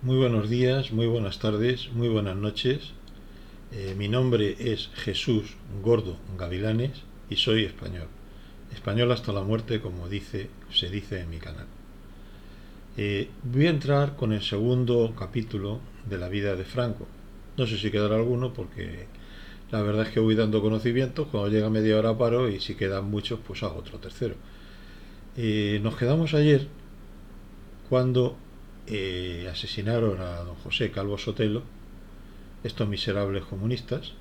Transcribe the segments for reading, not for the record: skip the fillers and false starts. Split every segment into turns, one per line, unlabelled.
Muy buenos días, muy buenas tardes, muy buenas noches. Mi nombre es Jesús Gordo Gavilanes y soy español. Español hasta la muerte, como se dice en mi canal. Voy a entrar con el segundo capítulo de la vida de Franco. No sé si quedará alguno porque la verdad es que voy dando conocimientos. Cuando llega media hora paro y si quedan muchos pues hago otro tercero. Nos quedamos ayer cuando asesinaron a don José Calvo Sotelo, estos miserables comunistas,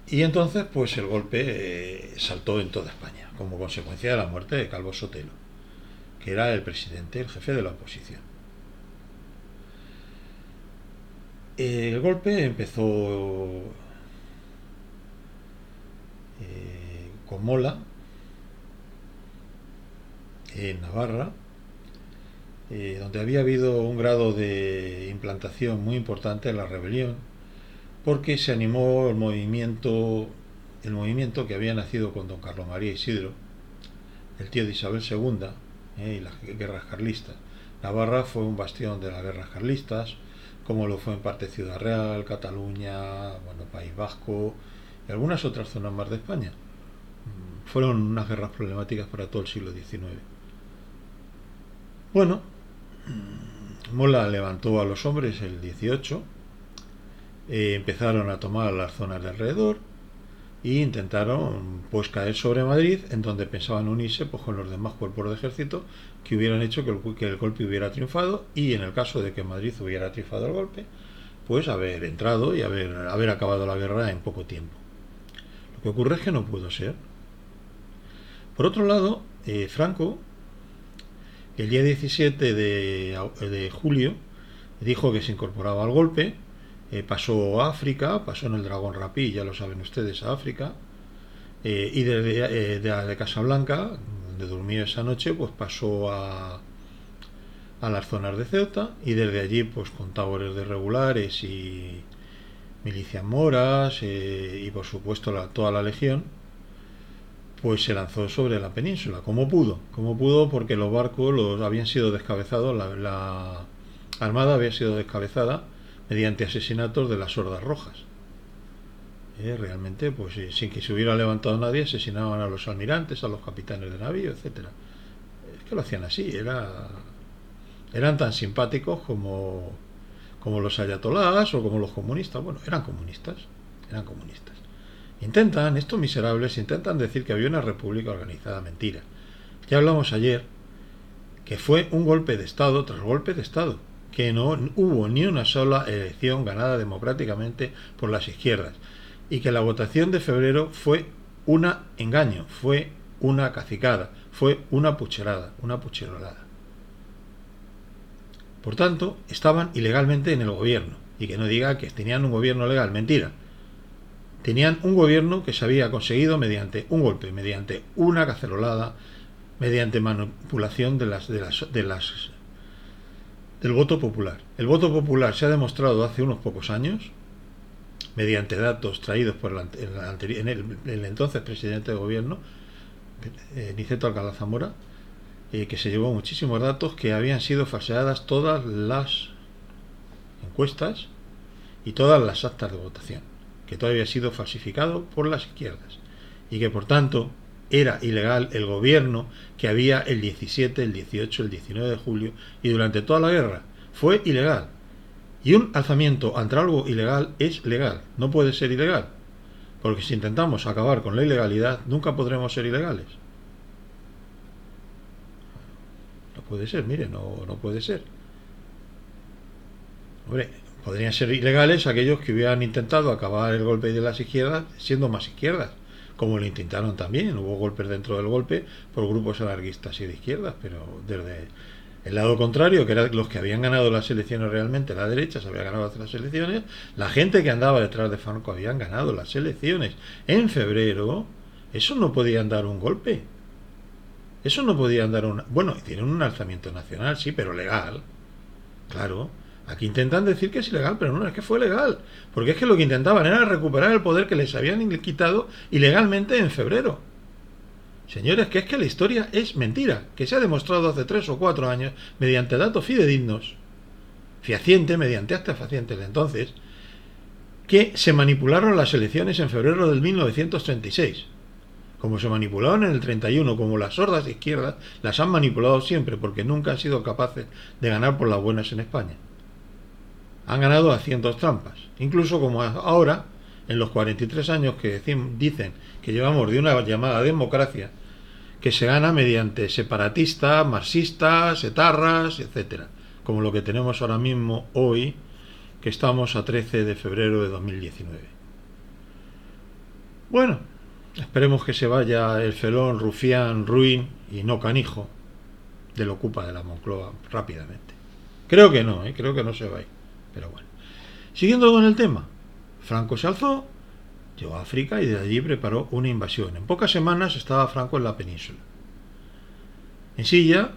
y entonces pues el golpe saltó en toda España como consecuencia de la muerte de Calvo Sotelo, que era el presidente, el jefe de la oposición. El golpe empezó con Mola en Navarra, donde había habido un grado de implantación muy importante en la rebelión, porque se animó el movimiento que había nacido con don Carlos María Isidro, el tío de Isabel II, y las guerras carlistas. Navarra fue un bastión de las guerras carlistas, como lo fue en parte Ciudad Real, Cataluña, bueno, País Vasco y algunas otras zonas más de España. Fueron unas guerras problemáticas para todo el siglo XIX. Bueno, Mola levantó a los hombres el 18, empezaron a tomar las zonas de alrededor e intentaron pues caer sobre Madrid, en donde pensaban unirse pues con los demás cuerpos de ejército que hubieran hecho que el golpe hubiera triunfado, y en el caso de que Madrid hubiera triunfado el golpe, pues haber entrado y haber acabado la guerra en poco tiempo. Lo que ocurre es que no pudo ser. Por otro lado, Franco, el día 17 de julio, dijo que se incorporaba al golpe, pasó a África, pasó en el Dragón Rapí, ya lo saben ustedes, a África, y de Casablanca, donde durmió esa noche, pues pasó a las zonas de Ceuta, y desde allí, pues con tabores de regulares y milicias moras, y por supuesto toda la legión, pues se lanzó sobre la península, como pudo porque los barcos habían sido descabezados, la armada había sido descabezada mediante asesinatos de las hordas rojas. Realmente, pues sin que se hubiera levantado nadie, asesinaban a los almirantes, a los capitanes de navío, etcétera. Es que lo hacían así, eran tan simpáticos como los ayatolás o como los comunistas. Bueno, eran comunistas. Estos miserables intentan decir que había una república organizada. Mentira. Ya hablamos ayer que fue un golpe de Estado tras golpe de Estado, que no hubo ni una sola elección ganada democráticamente por las izquierdas, y que la votación de febrero fue un engaño, fue una cacicada, fue una pucherolada. Por tanto, estaban ilegalmente en el gobierno, y que no diga que tenían un gobierno legal, mentira. Tenían un gobierno que se había conseguido mediante un golpe, mediante una cacerolada, mediante manipulación del voto popular. El voto popular se ha demostrado hace unos pocos años, mediante datos traídos por el entonces presidente de gobierno, Niceto Alcalá Zamora, que se llevó muchísimos datos, que habían sido falseadas todas las encuestas y todas las actas de votación, que todo había sido falsificado por las izquierdas, y que por tanto era ilegal el gobierno que había el 17, el 18, el 19 de julio y durante toda la guerra. Fue ilegal. Y un alzamiento ante algo ilegal es legal, no puede ser ilegal, porque si intentamos acabar con la ilegalidad nunca podremos ser ilegales. No puede ser, mire, no puede ser. Hombre, podrían ser ilegales aquellos que hubieran intentado acabar el golpe de las izquierdas siendo más izquierdas, como lo intentaron también. Hubo golpes dentro del golpe por grupos anarquistas y de izquierdas, pero desde el lado contrario, que eran los que habían ganado las elecciones realmente, la derecha se había ganado las elecciones, la gente que andaba detrás de Franco habían ganado las elecciones. En febrero, eso no podían dar un golpe. Eso no podían dar un... Bueno, hicieron un alzamiento nacional, sí, pero legal. Claro. Aquí intentan decir que es ilegal, pero no, es que fue legal. Porque es que lo que intentaban era recuperar el poder que les habían quitado ilegalmente en febrero. Señores, que es que la historia es mentira, que se ha demostrado hace 3 o 4 años mediante datos fidedignos. fehaciente, mediante acta fehaciente de entonces, que se manipularon las elecciones en febrero del 1936. Como se manipularon en el 31, como las hordas de izquierda las han manipulado siempre, porque nunca han sido capaces de ganar por las buenas en España. Han ganado haciendo trampas. Incluso como ahora, en los 43 años que dicen que llevamos de una llamada democracia, que se gana mediante separatistas, marxistas, etarras, etcétera, como lo que tenemos ahora mismo hoy, que estamos a 13 de febrero de 2019. Bueno, esperemos que se vaya el felón, rufián, ruin y no canijo del ocupa de la Moncloa rápidamente. Creo que no se va a ir, pero bueno. Siguiendo con el tema, Franco se alzó, llegó a África y de allí preparó una invasión. En pocas semanas estaba Franco en la península. En Sevilla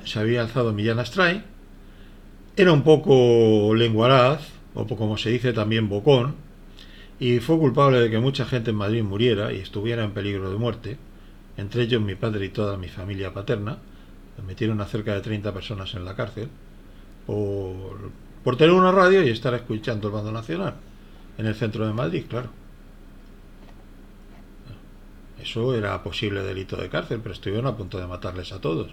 se había alzado Millán Astray. Era un poco lenguaraz, o como se dice también bocón, y fue culpable de que mucha gente en Madrid muriera y estuviera en peligro de muerte, entre ellos mi padre y toda mi familia paterna. Metieron a cerca de 30 personas en la cárcel por tener una radio y estar escuchando el bando nacional en el centro de Madrid, claro. Eso era posible delito de cárcel, pero estuvieron a punto de matarles a todos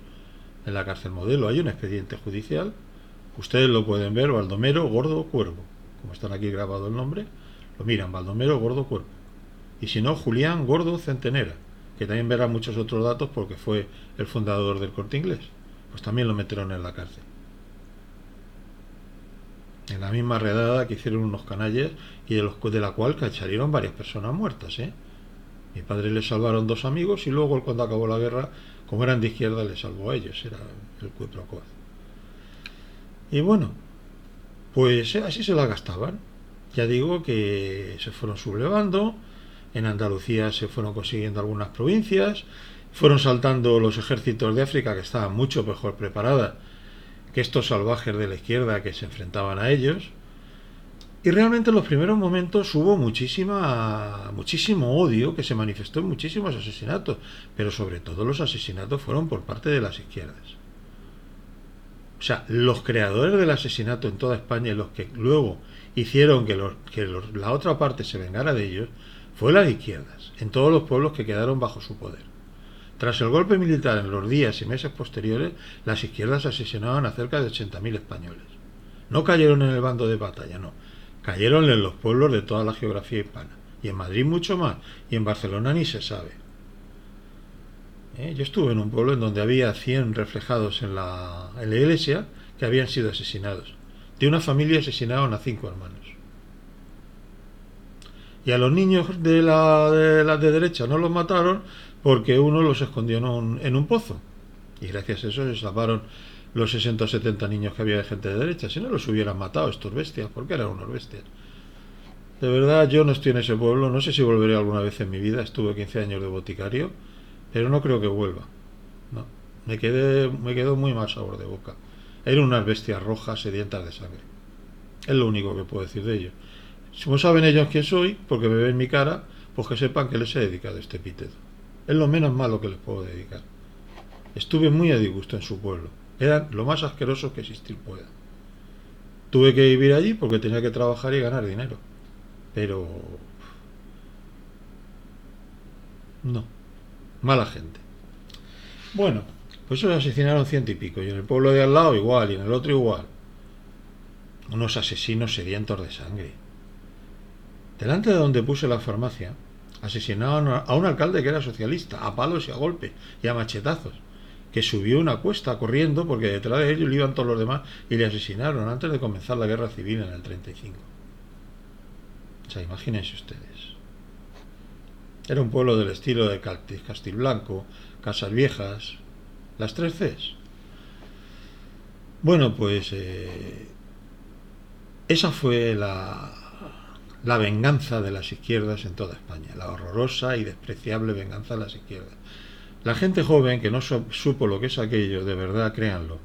en la cárcel Modelo. Hay un expediente judicial, ustedes lo pueden ver, Baldomero Gordo Cuervo, como están aquí grabado el nombre, lo miran, Baldomero Gordo Cuervo. Y si no, Julián Gordo Centenera, que también verá muchos otros datos porque fue el fundador del Corte Inglés, pues también lo metieron en la cárcel. En la misma redada que hicieron unos canalles y de la cual salieron varias personas muertas, Mi padre le salvaron 2 amigos y luego cuando acabó la guerra, como eran de izquierda, le salvó a ellos, era el quid pro quo. Y bueno, pues así se la gastaban. Ya digo que se fueron sublevando, en Andalucía se fueron consiguiendo algunas provincias, fueron saltando los ejércitos de África que estaban mucho mejor preparadas que estos salvajes de la izquierda que se enfrentaban a ellos. Y realmente en los primeros momentos hubo muchísimo odio que se manifestó en muchísimos asesinatos, pero sobre todo los asesinatos fueron por parte de las izquierdas. O sea, los creadores del asesinato en toda España y los que luego hicieron que la otra parte se vengara de ellos, fue las izquierdas, en todos los pueblos que quedaron bajo su poder. Tras el golpe militar en los días y meses posteriores, las izquierdas asesinaban a cerca de 80.000 españoles. No cayeron en el bando de batalla, no. Cayeron en los pueblos de toda la geografía hispana. Y en Madrid mucho más. Y en Barcelona ni se sabe. Yo estuve en un pueblo en donde había 100 reflejados en la iglesia que habían sido asesinados. De una familia asesinaron a 5 hermanos. Y a los niños de derecha no los mataron porque uno los escondió en un pozo. Y gracias a eso se salvaron los 60 o 70 niños que había de gente de derecha. Si no los hubieran matado estos bestias, porque eran unos bestias. De verdad, yo no estoy en ese pueblo, no sé si volveré alguna vez en mi vida. Estuve 15 años de boticario, pero no creo que vuelva. No, me quedó muy mal sabor de boca. Eran unas bestias rojas sedientas de sangre. Es lo único que puedo decir de ellos. Si no saben ellos quién soy, porque me ven mi cara, pues que sepan que les he dedicado este epíteto. Es lo menos malo que les puedo dedicar. Estuve muy a disgusto en su pueblo. Eran lo más asquerosos que existir pueda. Tuve que vivir allí porque tenía que trabajar y ganar dinero. Pero... no. Mala gente. Bueno, pues esos asesinaron 100 y pico. Y en el pueblo de al lado igual, y en el otro igual. Unos asesinos sedientos de sangre. Delante de donde puse la farmacia, asesinaron a un alcalde que era socialista, a palos y a golpes, y a machetazos, que subió una cuesta corriendo porque detrás de ellos iban todos los demás y le asesinaron antes de comenzar la guerra civil en el 35. O sea, imagínense ustedes. Era un pueblo del estilo de Castilblanco, Casas Viejas, las 3 Cs. Bueno, pues esa fue la venganza de las izquierdas en toda España, la horrorosa y despreciable venganza de las izquierdas. La gente joven que no supo lo que es aquello, de verdad, créanlo,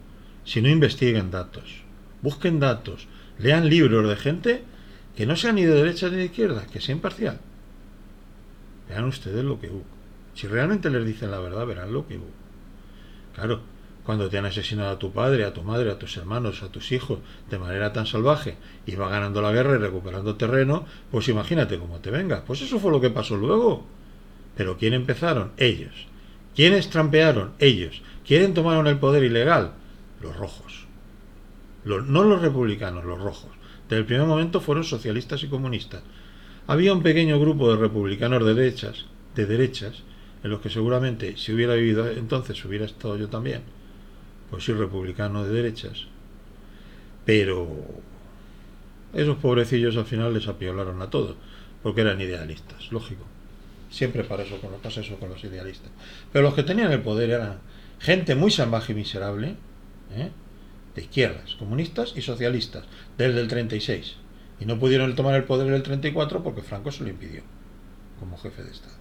si no investiguen datos, busquen datos, lean libros de gente que no sea ni de derecha ni de izquierda, que sea imparcial. Vean ustedes lo que hubo. Si realmente les dicen la verdad, verán lo que hubo. Claro, cuando te han asesinado a tu padre, a tu madre, a tus hermanos, a tus hijos, de manera tan salvaje, y vas ganando la guerra y recuperando terreno, pues imagínate cómo te vengas. Pues eso fue lo que pasó luego. Pero ¿quién empezaron? Ellos. ¿Quiénes trampearon? Ellos. ¿Quiénes tomaron el poder ilegal? Los rojos. No los republicanos, los rojos. Desde el primer momento fueron socialistas y comunistas. Había un pequeño grupo de republicanos de derechas, en los que seguramente, si hubiera vivido entonces, hubiera estado yo también, pues soy republicano de derechas, pero esos pobrecillos al final les apiolaron a todos, porque eran idealistas, lógico. Siempre pasa eso con los idealistas. Pero los que tenían el poder eran gente muy salvaje y miserable, ¿eh? De izquierdas, comunistas y socialistas, desde el 36. Y no pudieron tomar el poder en el 34 porque Franco se lo impidió, como jefe de Estado.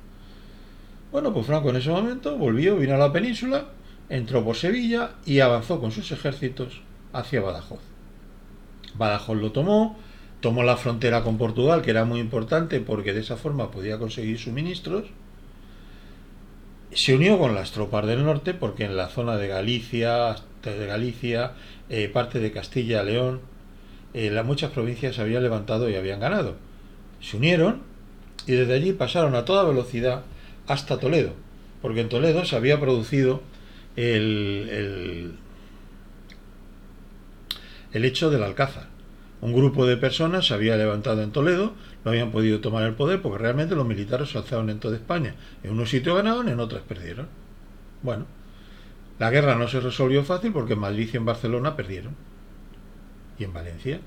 Bueno, pues Franco en ese momento volvió, vino a la península, entró por Sevilla y avanzó con sus ejércitos hacia Badajoz. Badajoz lo tomó la frontera con Portugal, que era muy importante porque de esa forma podía conseguir suministros. Se unió con las tropas del norte porque en la zona de Galicia, parte de Castilla, León, muchas provincias se habían levantado y habían ganado. Se unieron y desde allí pasaron a toda velocidad hasta Toledo, porque en Toledo se había producido el hecho del Alcázar. Un grupo de personas se había levantado en Toledo, no habían podido tomar el poder porque realmente los militares se alzaron en toda España. En unos sitios ganaron, en otros perdieron. Bueno, la guerra no se resolvió fácil porque en Madrid y en Barcelona perdieron. Y en Valencia.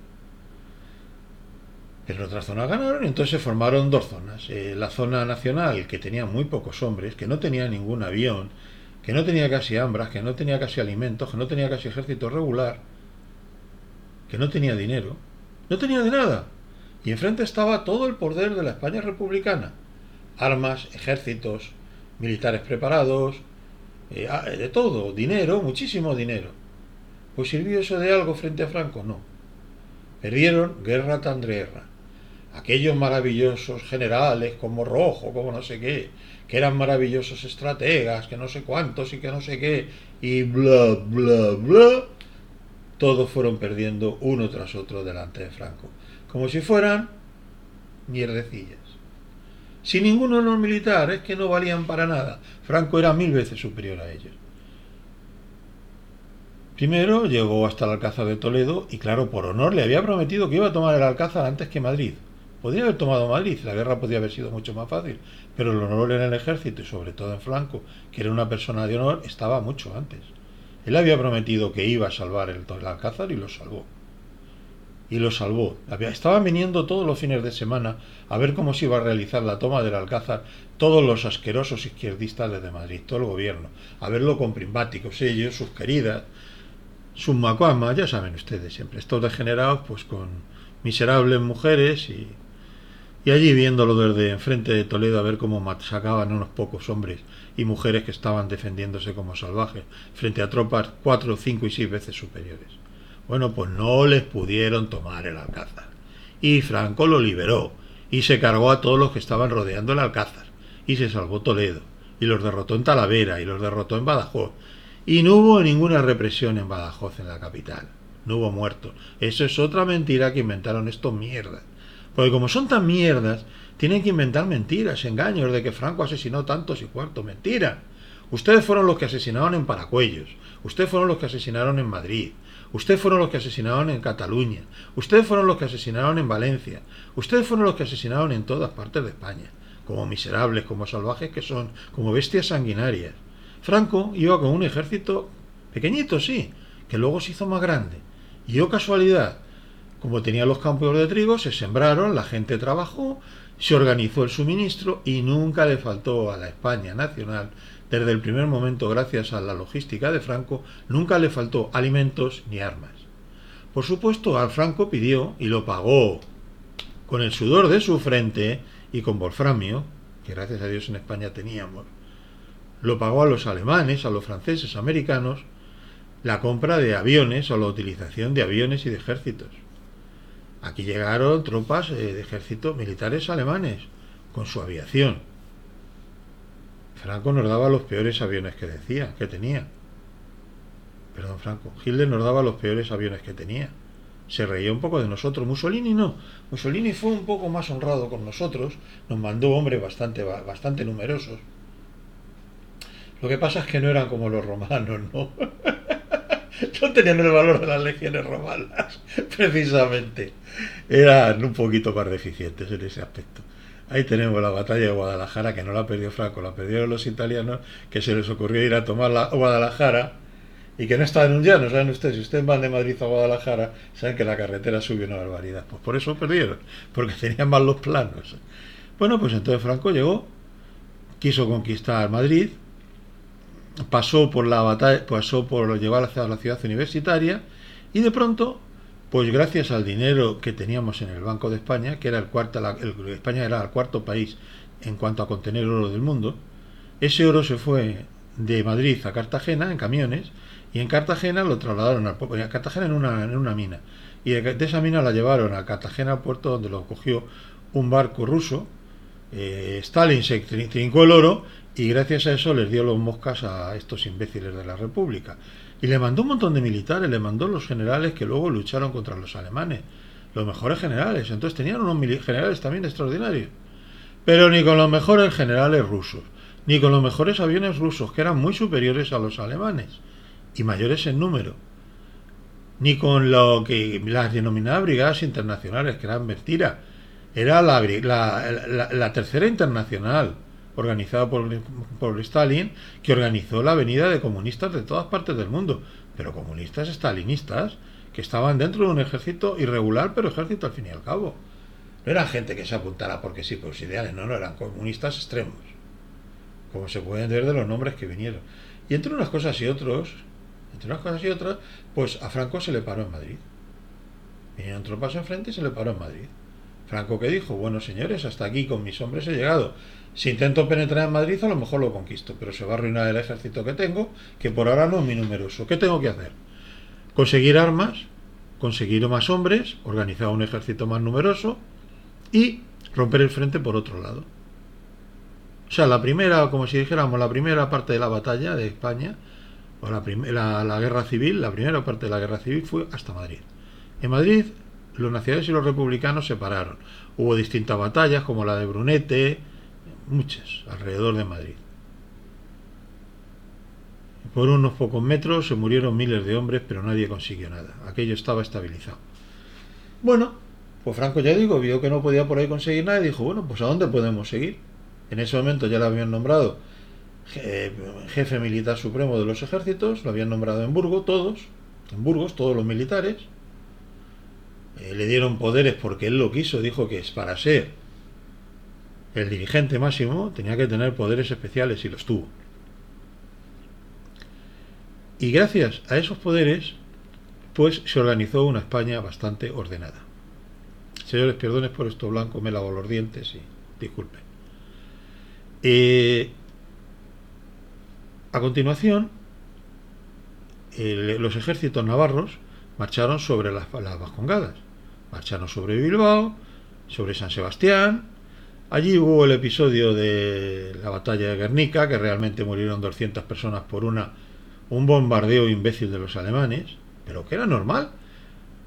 En otras zonas ganaron, y entonces se formaron dos zonas. La zona nacional, que tenía muy pocos hombres, que no tenía ningún avión, que no tenía casi hambras, que no tenía casi alimentos, que no tenía casi ejército regular, que no tenía dinero, no tenía de nada. Y enfrente estaba todo el poder de la España republicana. Armas, ejércitos, militares preparados, de todo, dinero, muchísimo dinero. Pues ¿sirvió eso de algo frente a Franco? No. Perdieron guerra tras guerra. Aquellos maravillosos generales como Rojo, como no sé qué, que eran maravillosos estrategas, que no sé cuántos y que no sé qué, y bla, bla, bla, todos fueron perdiendo uno tras otro delante de Franco, como si fueran mierdecillas. Sin ningún honor militar, es que no valían para nada. Franco era 1000 veces superior a ellos. Primero llegó hasta el Alcázar de Toledo y claro, por honor le había prometido que iba a tomar el Alcázar antes que Madrid. Podría haber tomado Madrid, la guerra podría haber sido mucho más fácil, pero el honor en el ejército y sobre todo en Franco, que era una persona de honor, estaba mucho antes. Él había prometido que iba a salvar el Alcázar y lo salvó. Y lo salvó. Estaban viniendo todos los fines de semana a ver cómo se iba a realizar la toma del Alcázar todos los asquerosos izquierdistas desde Madrid, todo el gobierno, a verlo con prismáticos, ellos, sus queridas, sus macuamas, ya saben ustedes siempre, estos degenerados pues con miserables mujeres y allí viéndolo desde enfrente de Toledo a ver cómo sacaban unos pocos hombres y mujeres que estaban defendiéndose como salvajes frente a tropas 4, 5 y 6 veces superiores. Bueno, pues no les pudieron tomar el Alcázar. Y Franco lo liberó y se cargó a todos los que estaban rodeando el Alcázar y se salvó Toledo y los derrotó en Talavera y los derrotó en Badajoz. Y no hubo ninguna represión en Badajoz, en la capital. No hubo muertos. Eso es otra mentira que inventaron estos mierdas. Porque como son tan mierdas, tienen que inventar mentiras, engaños de que Franco asesinó tantos y cuartos. Mentira. Ustedes fueron los que asesinaron en Paracuellos. Ustedes fueron los que asesinaron en Madrid. Ustedes fueron los que asesinaron en Cataluña. Ustedes fueron los que asesinaron en Valencia. Ustedes fueron los que asesinaron en todas partes de España. Como miserables, como salvajes que son, como bestias sanguinarias. Franco iba con un ejército pequeñito, sí, que luego se hizo más grande. Y oh casualidad, como tenía los campos de trigo, se sembraron, la gente trabajó, se organizó el suministro y nunca le faltó a la España nacional, desde el primer momento gracias a la logística de Franco, nunca le faltó alimentos ni armas. Por supuesto, al Franco pidió y lo pagó con el sudor de su frente y con wolframio, que gracias a Dios en España teníamos, lo pagó a los alemanes, a los franceses, americanos, la compra de aviones o la utilización de aviones y de ejércitos. Aquí llegaron tropas de ejércitos militares alemanes con su aviación. Franco nos daba los peores aviones que tenía. perdón, Franco, Hitler nos daba los peores aviones que tenía. Se reía un poco de nosotros. Mussolini no. Mussolini fue un poco más honrado con nosotros. Nos mandó hombres bastante numerosos. Lo que pasa es que no eran como los romanos, ¿no? No tenían el valor de las legiones romanas, precisamente. Eran un poquito más deficientes en ese aspecto. Ahí tenemos la batalla de Guadalajara, que no la perdió Franco, la perdieron los italianos, que se les ocurrió ir a tomar la Guadalajara y que no está en un llano. ¿Saben ustedes? Si ustedes van de Madrid a Guadalajara, saben que la carretera subió una barbaridad. Pues por eso perdieron, porque tenían mal los planos. Bueno, pues entonces Franco llegó, quiso conquistar Madrid, pasó por la batalla, pasó por llevar a la ciudad universitaria, y de pronto, pues gracias al dinero que teníamos en el Banco de España, que era España era el cuarto país en cuanto a contener oro del mundo, ese oro se fue de Madrid a Cartagena en camiones, y en Cartagena lo trasladaron a Cartagena en una mina, y de esa mina la llevaron a Cartagena, al puerto, donde lo cogió un barco ruso. Stalin se trincó el oro y gracias a eso les dio los moscas a estos imbéciles de la República. Y le mandó un montón de militares, le mandó los generales que luego lucharon contra los alemanes, los mejores generales. Entonces tenían unos generales también extraordinarios. Pero ni con los mejores generales rusos, ni con los mejores aviones rusos, que eran muy superiores a los alemanes y mayores en número, ni con lo que las denominadas brigadas internacionales, que eran mentira. Era la tercera internacional, organizada por Stalin, que organizó la venida de comunistas de todas partes del mundo, pero comunistas stalinistas, que estaban dentro de un ejército irregular, pero ejército al fin y al cabo. No eran gente que se apuntara porque sí, por sus ideales, no, eran comunistas extremos, como se pueden ver de los nombres que vinieron. Y entre unas cosas y otras, pues a Franco se le paró en Madrid. Vinieron tropas enfrente y se le paró en Madrid. Franco, que dijo: bueno, señores, hasta aquí con mis hombres he llegado. Si intento penetrar en Madrid, a lo mejor lo conquisto, pero se va a arruinar el ejército que tengo, que por ahora no es muy numeroso. ¿Qué tengo que hacer? Conseguir armas, conseguir más hombres, organizar un ejército más numeroso y romper el frente por otro lado. O sea, la primera, como si dijéramos, la primera parte de la batalla de España, o la guerra civil, la primera parte de la guerra civil fue hasta Madrid. En Madrid los nacionales y los republicanos se pararon. Hubo distintas batallas, como la de Brunete, muchas, alrededor de Madrid. Por unos pocos metros se murieron miles de hombres, pero nadie consiguió nada. Aquello estaba estabilizado. Bueno, pues Franco, ya digo, vio que no podía por ahí conseguir nada y dijo: bueno, pues ¿a dónde podemos seguir? En ese momento ya lo habían nombrado jefe militar supremo de los ejércitos, lo habían nombrado en Burgos todos los militares. Le dieron poderes porque él lo quiso, dijo que es para ser el dirigente máximo tenía que tener poderes especiales, y los tuvo. Y gracias a esos poderes, pues se organizó una España bastante ordenada. Señores, perdones por esto blanco, me lavo los dientes y disculpen. A continuación, los ejércitos navarros marcharon sobre las Vascongadas, marcharon sobre Bilbao, sobre San Sebastián. Allí hubo el episodio de la batalla de Guernica, que realmente murieron 200 personas por un bombardeo imbécil de los alemanes, pero que era normal.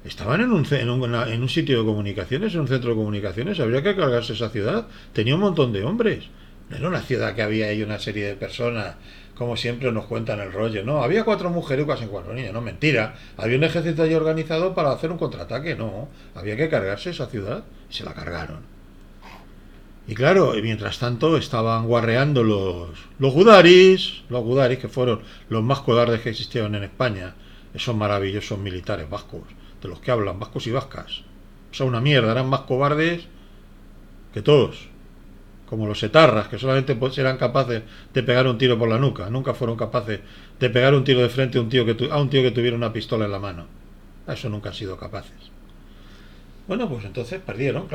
Estaban en un sitio de comunicaciones, en un centro de comunicaciones, habría que cargarse esa ciudad, tenía un montón de hombres. No era una ciudad que había ahí una serie de personas, como siempre nos cuentan el rollo, no, había 4 mujerucas en 4 niños, no, mentira, había un ejército allí organizado para hacer un contraataque, no, había que cargarse esa ciudad, y se la cargaron. Y claro, mientras tanto estaban guarreando los gudaris, que fueron los más cobardes que existieron en España, esos maravillosos militares vascos, de los que hablan, vascos y vascas. O sea, una mierda, eran más cobardes que todos, como los etarras, que solamente eran capaces de pegar un tiro por la nuca, nunca fueron capaces de pegar un tiro de frente a un tío que tuviera una pistola en la mano. A eso nunca han sido capaces. Bueno, pues entonces perdieron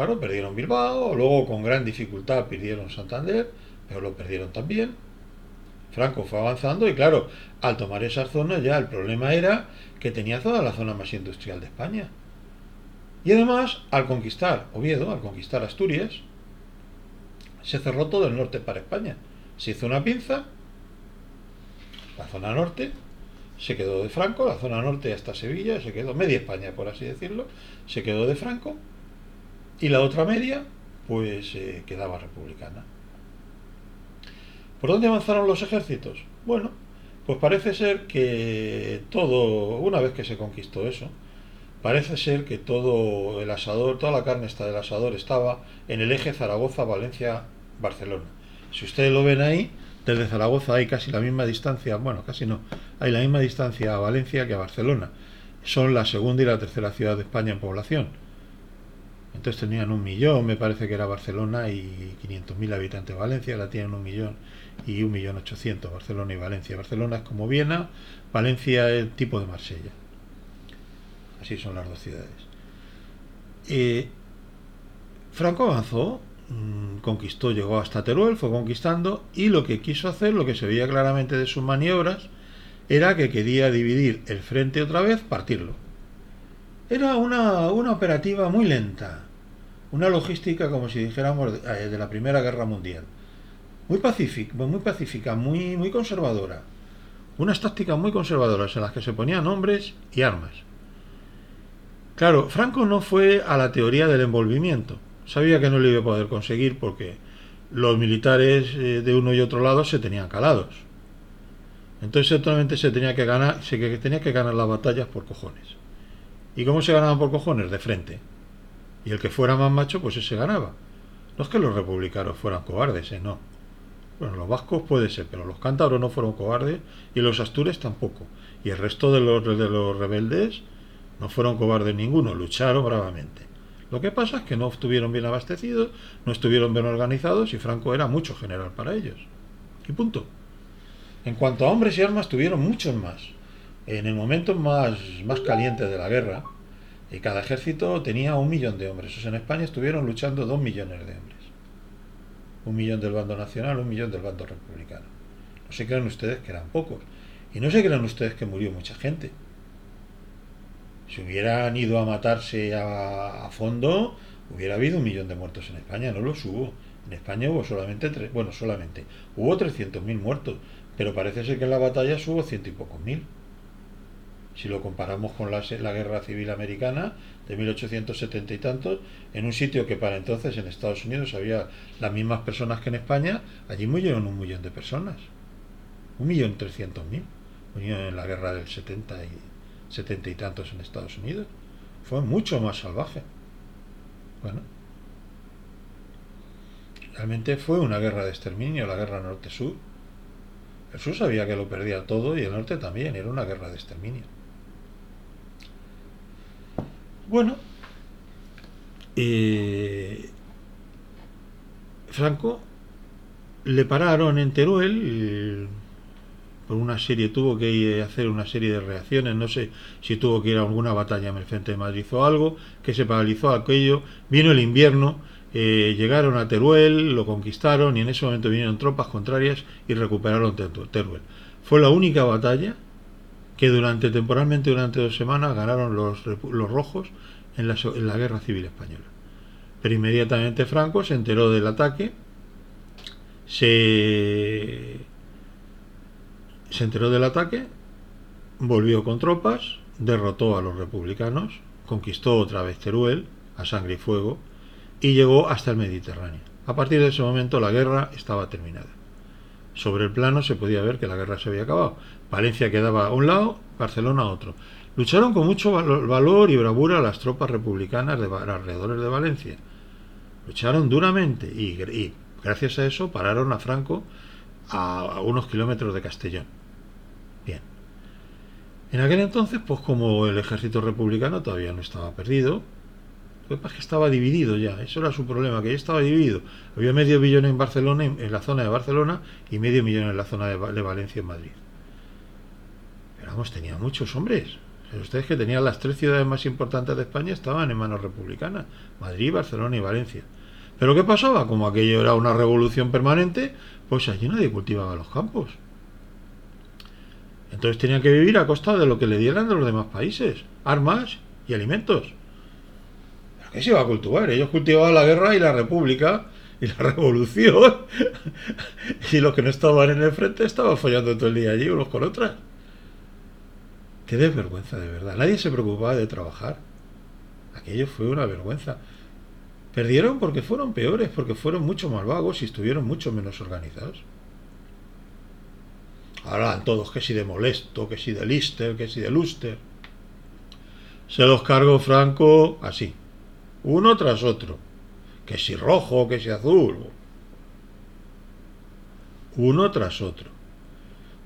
Bilbao, luego con gran dificultad perdieron Santander, pero lo perdieron también. Franco fue avanzando y claro, al tomar esas zonas ya el problema era que tenía toda la zona más industrial de España. Y además, al conquistar Oviedo, al conquistar Asturias, se cerró todo el norte para España. Se hizo una pinza, la zona norte, se quedó de Franco, la zona norte hasta Sevilla, se quedó media España, por así decirlo, se quedó de Franco, y la otra media, pues quedaba republicana. ¿Por dónde avanzaron los ejércitos? Bueno, pues parece ser que todo, una vez que se conquistó eso, parece ser que todo el asador, toda la carne del asador estaba en el eje Zaragoza-Valencia-Barcelona. Si ustedes lo ven ahí, desde Zaragoza hay casi la misma distancia, bueno, casi no, hay la misma distancia a Valencia que a Barcelona. Son la segunda y la tercera ciudad de España en población. Entonces tenían 1 millón, me parece que era Barcelona, y 500.000 habitantes. Valencia la tienen 1 millón y 1.800.000 Barcelona y Valencia. Barcelona es como Viena, Valencia es el tipo de Marsella. Así son las dos ciudades. Eh, Franco avanzó, conquistó, llegó hasta Teruel, fue conquistando, y lo que quiso hacer, lo que se veía claramente de sus maniobras, era que quería dividir el frente otra vez, partirlo. Era una operativa muy lenta, una logística como si dijéramos de la Primera Guerra Mundial. Muy pacífica, muy conservadora. Unas tácticas muy conservadoras en las que se ponían hombres y armas. Claro, Franco no fue a la teoría del envolvimiento. Sabía que no lo iba a poder conseguir porque los militares de uno y otro lado se tenían calados. Entonces solamente se tenía que ganar las batallas por cojones. ¿Y cómo se ganaban por cojones? De frente. Y el que fuera más macho, pues ese ganaba. No es que los republicanos fueran cobardes, no. Bueno, los vascos puede ser, pero los cántabros no fueron cobardes y los astures tampoco. Y el resto de los rebeldes no fueron cobardes ninguno, lucharon bravamente. Lo que pasa es que no estuvieron bien abastecidos, no estuvieron bien organizados y Franco era mucho general para ellos. Y punto. En cuanto a hombres y armas, tuvieron muchos más. En el momento más caliente de la guerra, cada ejército tenía 1 millón de hombres. O sea, en España estuvieron luchando 2 millones de hombres. 1 millón del bando nacional, 1 millón del bando republicano. No se crean ustedes que eran pocos. Y no se crean ustedes que murió mucha gente. Si hubieran ido a matarse a fondo, hubiera habido 1 millón de muertos en España. No los hubo. En España hubo solamente, hubo 300.000 muertos. Pero parece ser que en la batalla hubo 100 y pocos mil. Si lo comparamos con la guerra civil americana de 1870 y tantos, en un sitio que para entonces en Estados Unidos había las mismas personas que en España, allí murieron 1 millón de personas. 1.300.000 murieron en la guerra del 70 y tantos en Estados Unidos. Fue mucho más salvaje. Bueno, realmente fue una guerra de exterminio, la guerra norte-sur. El sur sabía que lo perdía todo y el norte también, era una guerra de exterminio. Bueno, Franco le pararon en Teruel por una serie, tuvo que hacer una serie de reacciones, no sé si tuvo que ir a alguna batalla en el frente de Madrid o algo, que se paralizó aquello, vino el invierno, llegaron a Teruel, lo conquistaron y en ese momento vinieron tropas contrarias y recuperaron Teruel. Fue la única batalla que temporalmente durante 2 semanas ganaron los rojos en la guerra civil española. Pero inmediatamente Franco se enteró del ataque, se enteró del ataque, volvió con tropas, derrotó a los republicanos, conquistó otra vez Teruel a sangre y fuego y llegó hasta el Mediterráneo. A partir de ese momento la guerra estaba terminada. Sobre el plano se podía ver que la guerra se había acabado. Valencia quedaba a un lado, Barcelona a otro. Lucharon con mucho valor y bravura las tropas republicanas de alrededores de Valencia. Lucharon duramente y gracias a eso pararon a Franco a unos kilómetros de Castellón. Bien. En aquel entonces, pues como el ejército republicano todavía no estaba perdido, lo que pasa es que estaba dividido ya, eso era su problema, que ya estaba dividido. Había 500.000 en Barcelona, en la zona de Barcelona, y 500.000 en la zona de Valencia, en Madrid. Pero vamos, tenía muchos hombres. Ustedes que tenían las 3 ciudades más importantes de España estaban en manos republicanas, Madrid, Barcelona y Valencia. Pero ¿qué pasaba? Como aquello era una revolución permanente, pues allí nadie cultivaba los campos. Entonces tenían que vivir a costa de lo que le dieran de los demás países, armas y alimentos. ¿Pero qué se iba a cultivar? Ellos cultivaban la guerra y la república y la revolución. Y los que no estaban en el frente estaban follando todo el día allí unos con otras. Qué desvergüenza, de verdad. Nadie se preocupaba de trabajar. Aquello fue una vergüenza. Perdieron porque fueron peores, porque fueron mucho más vagos y estuvieron mucho menos organizados. Hablan todos que si de Molesto, que si de Lister, que si de Luster. Se los cargó Franco así, uno tras otro. Que si rojo, que si azul. Uno tras otro.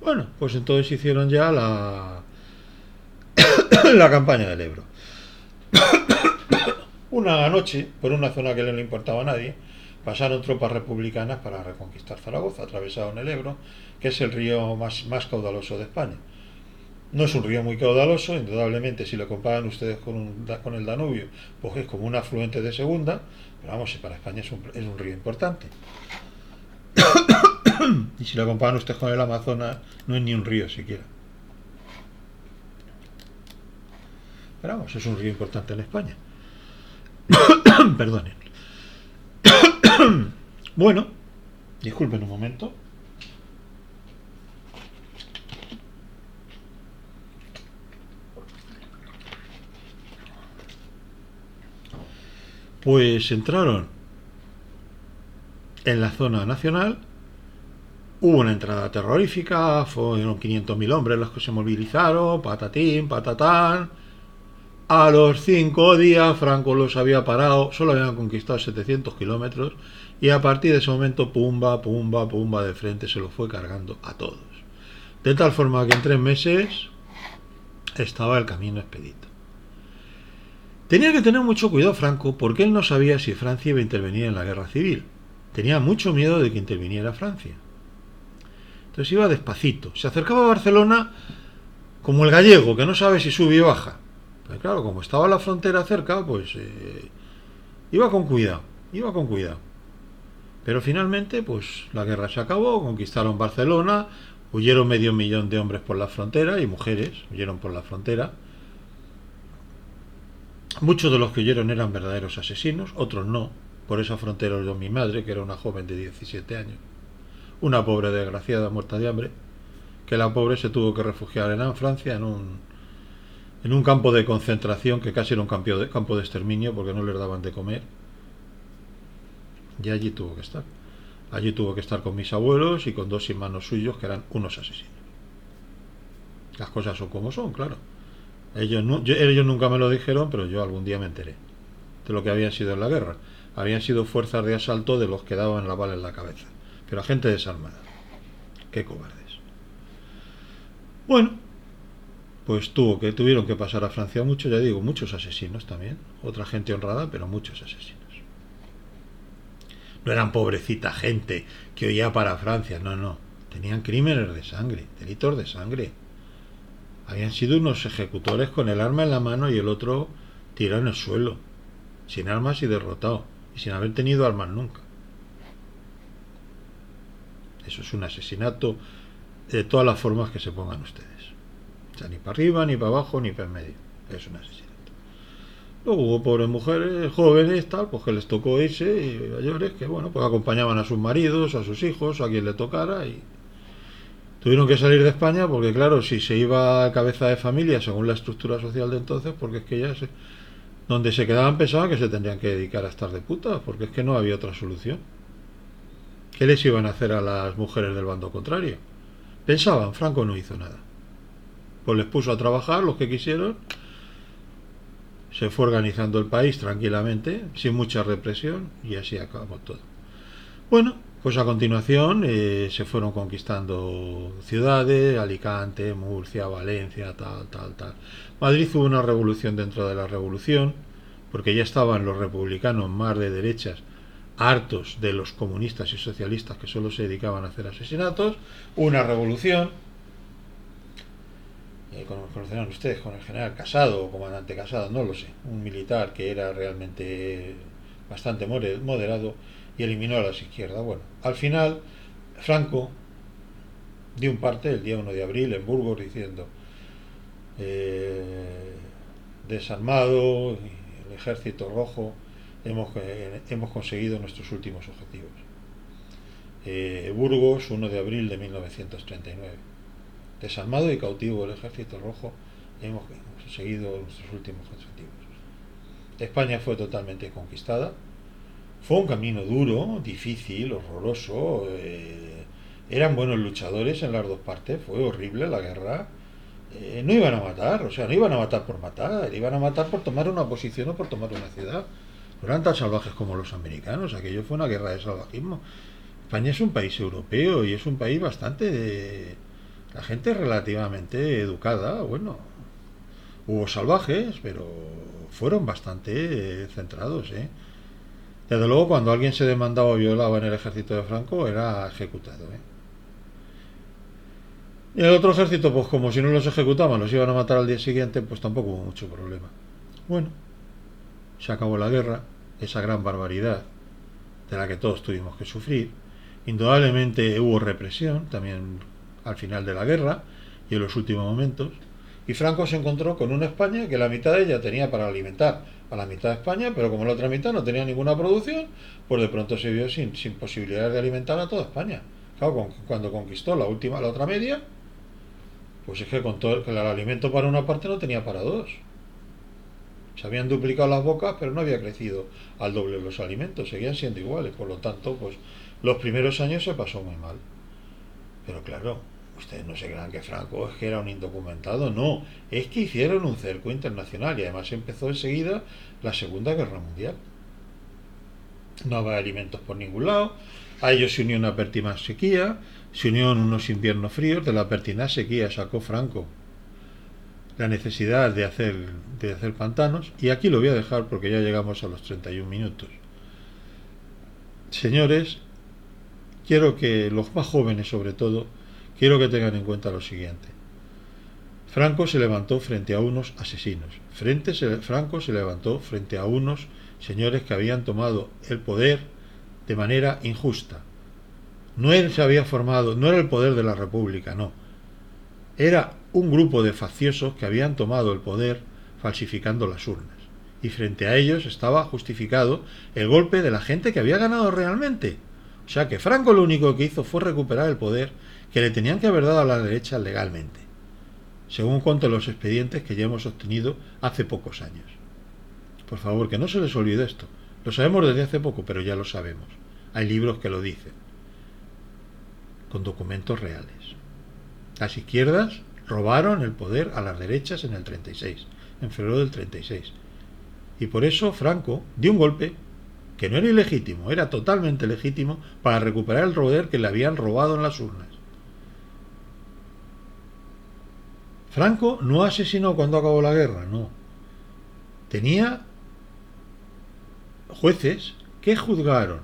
Bueno, pues entonces hicieron ya la campaña del Ebro. Una noche, por una zona que no le importaba a nadie, pasaron tropas republicanas para reconquistar Zaragoza, atravesaron el Ebro, que es el río más caudaloso de España. No es un río muy caudaloso, indudablemente si lo comparan ustedes con el Danubio, pues es como un afluente de segunda, pero vamos, para España es un río importante. Y si lo comparan ustedes con el Amazonas, no es ni un río siquiera. Pero vamos, es un río importante en España. Perdonen. Bueno, disculpen un momento. Pues entraron en la zona nacional, hubo una entrada terrorífica, fueron 500.000 hombres los que se movilizaron, patatín, patatán. A los 5 días Franco los había parado, solo habían conquistado 700 kilómetros y a partir de ese momento, pumba, pumba, pumba de frente, se los fue cargando a todos. De tal forma que en 3 meses estaba el camino expedito. Tenía que tener mucho cuidado Franco porque él no sabía si Francia iba a intervenir en la guerra civil. Tenía mucho miedo de que interviniera Francia. Entonces iba despacito. Se acercaba a Barcelona como el gallego, que no sabe si sube o baja. Pero claro, como estaba la frontera cerca, pues iba con cuidado, iba con cuidado. Pero finalmente, pues la guerra se acabó, conquistaron Barcelona, huyeron 500.000 de hombres por la frontera y mujeres huyeron por la frontera. Muchos de los que huyeron eran verdaderos asesinos, otros no. Por esa frontera huyó mi madre, que era una joven de 17 años. Una pobre desgraciada muerta de hambre, que la pobre se tuvo que refugiar en Francia, en un campo de concentración que casi era un campo de exterminio porque no les daban de comer. Y allí tuvo que estar. Allí tuvo que estar con mis abuelos y con 2 hermanos suyos que eran unos asesinos. Las cosas son como son, claro. Ellos nunca me lo dijeron, pero yo algún día me enteré de lo que habían sido en la guerra. Habían sido fuerzas de asalto de los que daban la bala en la cabeza. Pero gente desarmada. Qué cobardes. Bueno, pues tuvieron que pasar a Francia mucho, ya digo, muchos asesinos también. Otra gente honrada, pero muchos asesinos. No eran pobrecita gente que oía para Francia, no, no. Tenían crímenes de sangre, delitos de sangre. Habían sido unos ejecutores con el arma en la mano y el otro tirado en el suelo, sin armas y derrotado, y sin haber tenido armas nunca. Eso es un asesinato de todas las formas que se pongan ustedes. O sea, ni para arriba, ni para abajo, ni para el medio. Es un asesinato. Luego hubo pobres mujeres jóvenes, tal, pues que les tocó irse, y mayores, que bueno, pues acompañaban a sus maridos, a sus hijos, a quien le tocara, y tuvieron que salir de España porque, claro, si se iba a cabeza de familia según la estructura social de entonces, porque es que ya donde se quedaban pensaban que se tendrían que dedicar a estar de putas, porque es que no había otra solución. ¿Qué les iban a hacer a las mujeres del bando contrario? Pensaban, Franco no hizo nada. Pues les puso a trabajar los que quisieron, se fue organizando el país tranquilamente, sin mucha represión, y así acabó todo. Bueno, pues a continuación se fueron conquistando ciudades, Alicante, Murcia, Valencia, tal. Madrid hubo una revolución dentro de la revolución, porque ya estaban los republicanos más de derechas hartos de los comunistas y socialistas que solo se dedicaban a hacer asesinatos. Una revolución, como conocerán ustedes, con el general Casado o comandante Casado, no lo sé, un militar que era realmente bastante moderado y eliminó a las izquierdas. Bueno, al final Franco dio un parte el día 1 de abril en Burgos diciendo desarmado, el ejército rojo, hemos conseguido nuestros últimos objetivos. Burgos, 1 de abril de 1939. Desarmado y cautivo el ejército rojo hemos conseguido nuestros últimos objetivos. España fue totalmente conquistada. Fue un camino duro, difícil, horroroso. Eran buenos luchadores en las dos partes. Fue horrible la guerra. No iban a matar, o sea, no iban a matar por matar. Iban a matar por tomar una posición o por tomar una ciudad. No eran tan salvajes como los americanos. Aquello fue una guerra de salvajismo. España es un país europeo y es un país bastante... La gente relativamente educada, bueno, hubo salvajes, pero fueron bastante centrados, ¿eh? Desde luego, cuando alguien se demandaba o violaba en el ejército de Franco, era ejecutado, ¿eh? Y el otro ejército, pues como si no los ejecutaban, los iban a matar al día siguiente, pues tampoco hubo mucho problema. Bueno, se acabó la guerra, esa gran barbaridad de la que todos tuvimos que sufrir. Indudablemente hubo represión también al final de la guerra y en los últimos momentos. Y Franco se encontró con una España que la mitad de ella tenía para alimentar a la mitad de España, pero como la otra mitad no tenía ninguna producción, pues de pronto se vio sin posibilidad de alimentar a toda España. Claro, cuando conquistó la otra media, pues es que con todo el alimento para una parte no tenía para dos. Se habían duplicado las bocas, pero no había crecido al doble los alimentos, seguían siendo iguales. Por lo tanto, pues los primeros años se pasó muy mal. Pero claro, ustedes no se crean que Franco es que era un indocumentado, no, es que hicieron un cerco internacional y además empezó enseguida la Segunda Guerra Mundial. No había alimentos por ningún lado, a ellos se unió una pertinaz sequía, se unió en unos inviernos fríos, de la pertinaz sequía sacó Franco la necesidad de hacer pantanos, y aquí lo voy a dejar porque ya llegamos a los 31 minutos. Señores, quiero que los más jóvenes sobre todo, quiero que tengan en cuenta lo siguiente. Franco se levantó frente a unos asesinos. Franco se levantó frente a unos señores que habían tomado el poder de manera injusta. No él se había formado, no era el poder de la República, no. Era un grupo de facciosos que habían tomado el poder falsificando las urnas. Y frente a ellos estaba justificado el golpe de la gente que había ganado realmente. O sea que Franco lo único que hizo fue recuperar el poder que le tenían que haber dado a la derecha legalmente, según cuentan los expedientes que ya hemos obtenido hace pocos años. Por favor, que no se les olvide esto. Lo sabemos desde hace poco, pero ya lo sabemos. Hay libros que lo dicen, con documentos reales. Las izquierdas robaron el poder a las derechas en el 36, en febrero del 36. Y por eso Franco dio un golpe que no era ilegítimo, era totalmente legítimo para recuperar el poder que le habían robado en las urnas. Franco no asesinó cuando acabó la guerra, no. Tenía jueces que juzgaron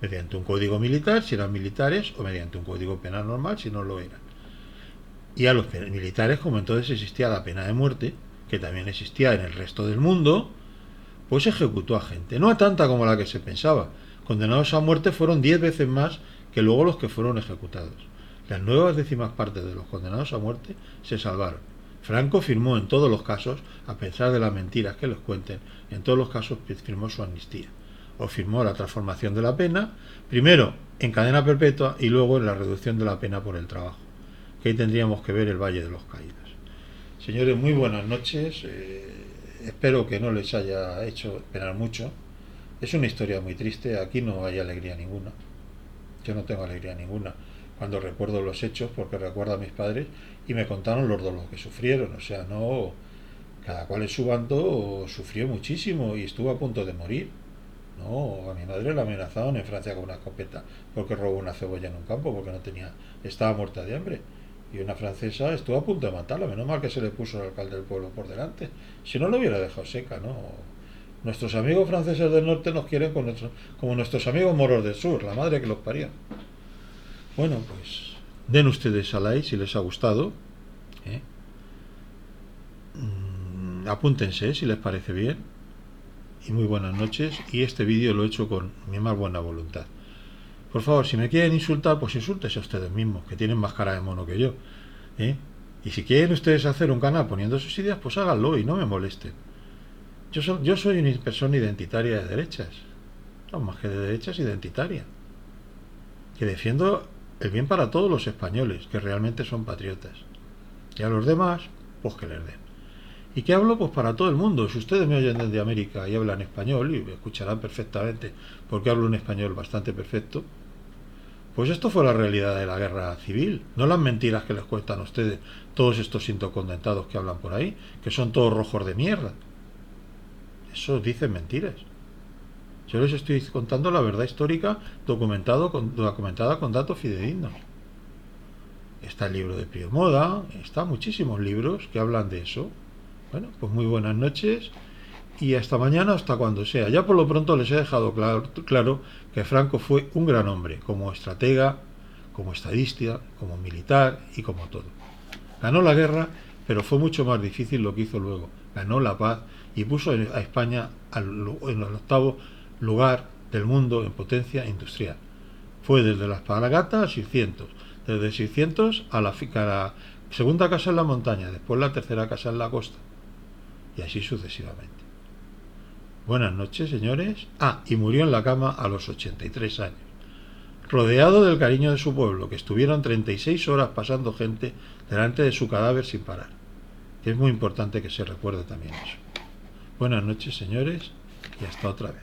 mediante un código militar si eran militares o mediante un código penal normal si no lo eran. Y a los militares, como entonces existía la pena de muerte, que también existía en el resto del mundo, pues ejecutó a gente, no a tanta como la que se pensaba. Condenados a muerte fueron 10 veces más que luego los que fueron ejecutados. Las nuevas décimas partes de los condenados a muerte se salvaron. Franco firmó en todos los casos, a pesar de las mentiras que les cuenten, en todos los casos firmó su amnistía, o firmó la transformación de la pena, primero en cadena perpetua y luego en la reducción de la pena por el trabajo, que ahí tendríamos que ver el Valle de los Caídos. Señores, muy buenas noches. Espero que no les haya hecho esperar mucho. Es una historia muy triste, aquí no hay alegría ninguna. Yo no tengo alegría ninguna cuando recuerdo los hechos, porque recuerdo a mis padres y me contaron los dolores que sufrieron. O sea, no, cada cual en su bando sufrió muchísimo y estuvo a punto de morir. No, a mi madre la amenazaron en Francia con una escopeta porque robó una cebolla en un campo, porque no tenía, estaba muerta de hambre. Y una francesa estuvo a punto de matarla, menos mal que se le puso el alcalde del pueblo por delante. Si no, lo hubiera dejado seca, ¿no? Nuestros amigos franceses del norte nos quieren como nuestros amigos moros del sur, la madre que los parió. Bueno, pues den ustedes a like si les ha gustado, ¿eh? Apúntense si les parece bien. Y muy buenas noches. Y este vídeo lo he hecho con mi más buena voluntad. Por favor, si me quieren insultar, pues insúltense a ustedes mismos, que tienen más cara de mono que yo, ¿eh? Y si quieren ustedes hacer un canal poniendo sus ideas, pues háganlo y no me molesten. Yo soy una persona identitaria de derechas, no más que de derechas, identitaria, que defiendo el bien para todos los españoles, que realmente son patriotas. Y a los demás, pues que les den. ¿Y qué hablo? Pues para todo el mundo. Si ustedes me oyen desde América y hablan español, y me escucharán perfectamente porque hablo un español bastante perfecto, pues esto fue la realidad de la guerra civil, no las mentiras que les cuentan a ustedes todos estos indocumentados que hablan por ahí, que son todos rojos de mierda. Eso dicen mentiras. Yo les estoy contando la verdad histórica documentada con datos fidedignos. Está el libro de Pío Moda, está muchísimos libros que hablan de eso. Bueno, pues muy buenas noches y hasta mañana, hasta cuando sea. Ya por lo pronto les he dejado claro que Franco fue un gran hombre, como estratega, como estadista, como militar y como todo. Ganó la guerra, pero fue mucho más difícil lo que hizo luego. Ganó la paz y puso a España en el octavo lugar del mundo en potencia industrial. Fue desde las Palagatas a 600, desde 600 a la segunda casa en la montaña, después la tercera casa en la costa, y así sucesivamente. Buenas noches, señores. Y murió en la cama a los 83 años, rodeado del cariño de su pueblo, que estuvieron 36 horas pasando gente delante de su cadáver sin parar. Que es muy importante que se recuerde también eso. Buenas noches, señores, y hasta otra vez.